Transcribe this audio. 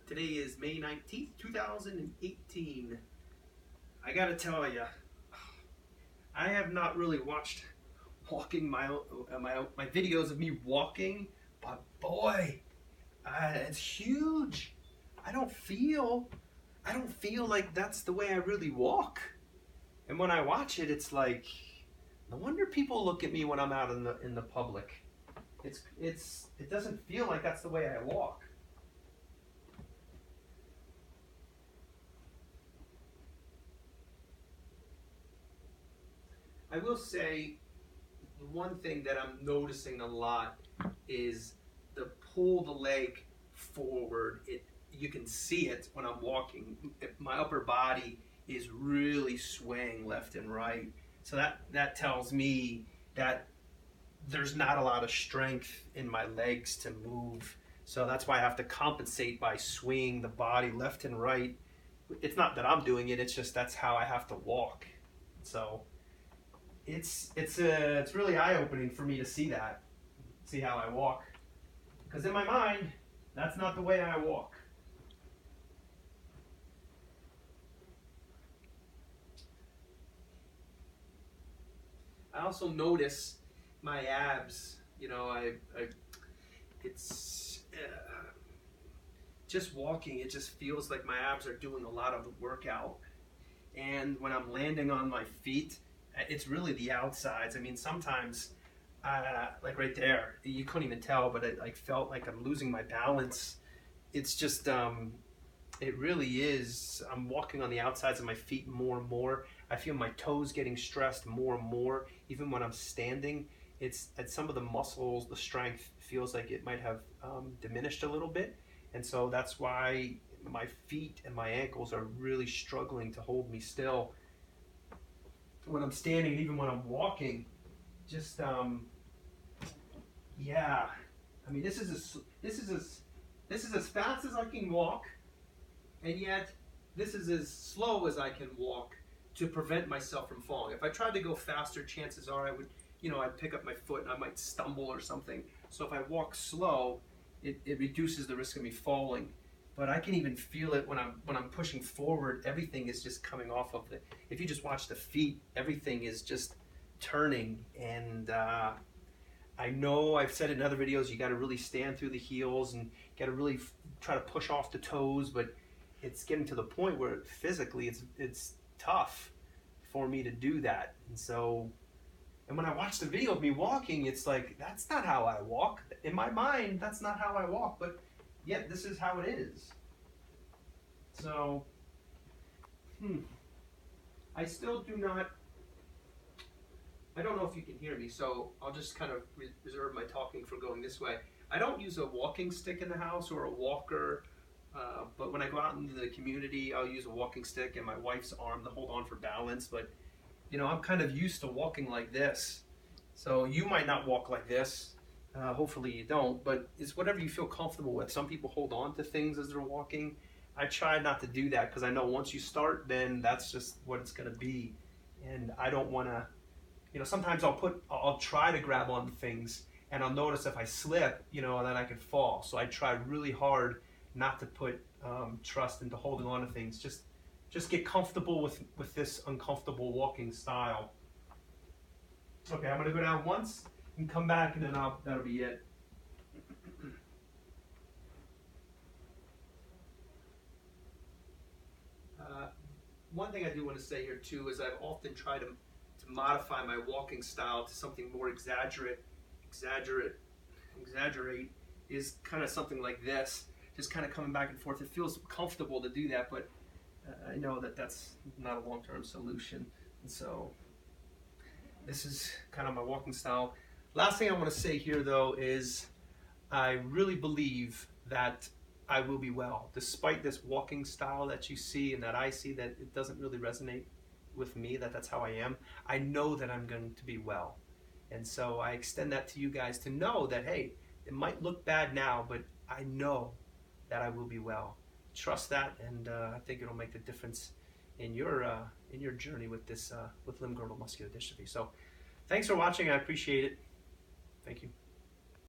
Today is May 19th, 2018. I gotta tell you, I have not really watched my videos of me walking, but boy, it's huge. I don't feel like that's the way I really walk. And when I watch it, it's like, no wonder people look at me when I'm out in the public. It doesn't feel like that's the way I walk. I will say the one thing that I'm noticing a lot is the pull the leg forward. You can see it when I'm walking. My upper body is really swaying left and right. So that tells me that there's not a lot of strength in my legs to move. So that's why I have to compensate by swinging the body left and right. It's not that I'm doing it, it's just that's how I have to walk. So it's really eye-opening for me to see how I walk. Because in my mind, that's not the way I walk. I also notice my abs. You know, it's just walking. It just feels like my abs are doing a lot of the workout. And when I'm landing on my feet, it's really the outsides. I mean, sometimes, like right there, you couldn't even tell, but it like felt like I'm losing my balance. It's just, it really is. I'm walking on the outsides of my feet more and more. I feel my toes getting stressed more and more. Even when I'm standing, it's at some of the muscles, the strength feels like it might have diminished a little bit. And so that's why my feet and my ankles are really struggling to hold me still when I'm standing, and even when I'm walking. Just yeah, I mean, this is as fast as I can walk, and yet this is as slow as I can walk to prevent myself from falling. If I tried to go faster, chances are I would, I'd pick up my foot and I might stumble or something. So if I walk slow, it reduces the risk of me falling. But I can even feel it when I'm pushing forward. Everything is just coming off of the. If you just watch the feet, everything is just turning. And I know I've said in other videos, you got to really stand through the heels and got to really try to push off the toes. But it's getting to the point where physically it's tough for me to do that. And so, and when I watch the video of me walking, it's like, that's not how I walk. In my mind, that's not how I walk. But yet this is how it is. So, I still do not, I don't know if you can hear me, so I'll just kind of reserve my talking for going this way. I don't use a walking stick in the house or a walker, but when I go out into the community, I'll use a walking stick and my wife's arm to hold on for balance. But, I'm kind of used to walking like this. So you might not walk like this. Hopefully you don't, but it's whatever you feel comfortable with. Some people hold on to things as they're walking. I try not to do that because I know once you start, then that's just what it's going to be. And I don't want to, sometimes I'll try to grab on things and I'll notice if I slip, then I could fall. So I try really hard not to put trust into holding on to things. Just get comfortable with this uncomfortable walking style. Okay, I'm going to go down once and come back, and then that'll be it. One thing I do want to say here too is I've often tried to modify my walking style to something more exaggerate is kind of something like this, just kind of coming back and forth. It feels comfortable to do that, but I know that that's not a long-term solution. And so this is kind of my walking style. Last thing I want to say here, though, is I really believe that I will be well. Despite this walking style that you see and that I see that it doesn't really resonate with me, that's how I am, I know that I'm going to be well. And so I extend that to you guys to know that, hey, it might look bad now, but I know that I will be well. Trust that, and I think it'll make the difference in your journey with this with limb girdle muscular dystrophy. So thanks for watching. I appreciate it. Thank you.